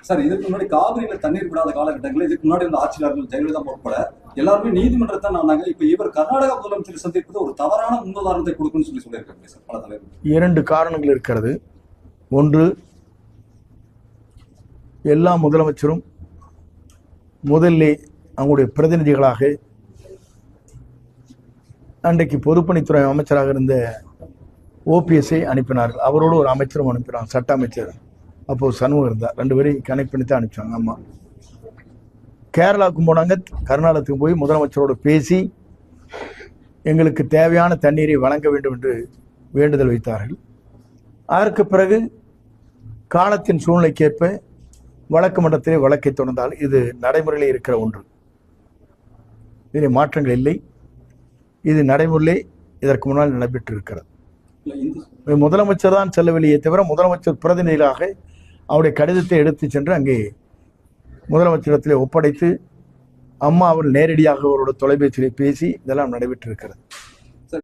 Sir, இதுக்கு முன்னாடி காவிரியில தண்ணீர் விடாத காலகட்டங்களில் இதுக்கு முன்னாடி இந்த ஆட்சியாளர்கள் ஜெயலலிதா உட்பட எல்லாருமே நீதிமன்றத்தை நாங்க இப்ப இவர் கர்நாடகா முதலமைச்சர் சந்திப்பது ஒரு தவறான முன்னுதாரணத்தை கொடுக்குன்னு சொல்லியிருக்காங்க சார் பல தலைவர்கள். இரண்டு காரணங்கள் இருக்கிறது. ஒன்று, எல்லா முதலமைச்சரும் முதல்ல அவங்களுடைய பிரதிநிதிகளாக அன்றைக்கு பொதுப்பணித்துறை அமைச்சராக இருந்த ஓபிஎஸ்ஐ அனுப்பினார்கள். அவரோடு ஒரு அமைச்சரும் அனுப்பினாங்க, சட்ட அமைச்சர். அப்போது சண்முகம் இருந்தார். ரெண்டு பேரையும் கனெக்ட் பண்ணி தான் அனுப்பிச்சாங்க. அம்மா கேரளாவுக்கு போனாங்க, கர்நாடகத்துக்கு போய் முதலமைச்சரோடு பேசி எங்களுக்கு தேவையான தண்ணீரை வழங்க வேண்டும் என்று வேண்டுதல் வைத்தார்கள். அதற்கு பிறகு காலத்தின் சூழ்நிலைக்கேற்ப வழக்கு மன்றத்திலே வழக்கை தொடர்ந்தால் இது நடைமுறையில் இருக்கிற ஒன்று. இதில் மாற்றங்கள் இல்லை. இது நடைமுறையிலே இதற்கு முன்னால் நடைபெற்றிருக்கிறது. முதலமைச்சர் தான் செல்லவில்லையே தவிர முதலமைச்சர் பிரதிநிதிகளாக அவருடைய கடிதத்தை எடுத்து சென்று அங்கே முதலமைச்சரிடத்திலே ஒப்படைத்து அம்மா அவர் நேரடியாக அவரோட தொலைபேசியிலே பேசி இதெல்லாம் நடைபெற்றிருக்கிறது.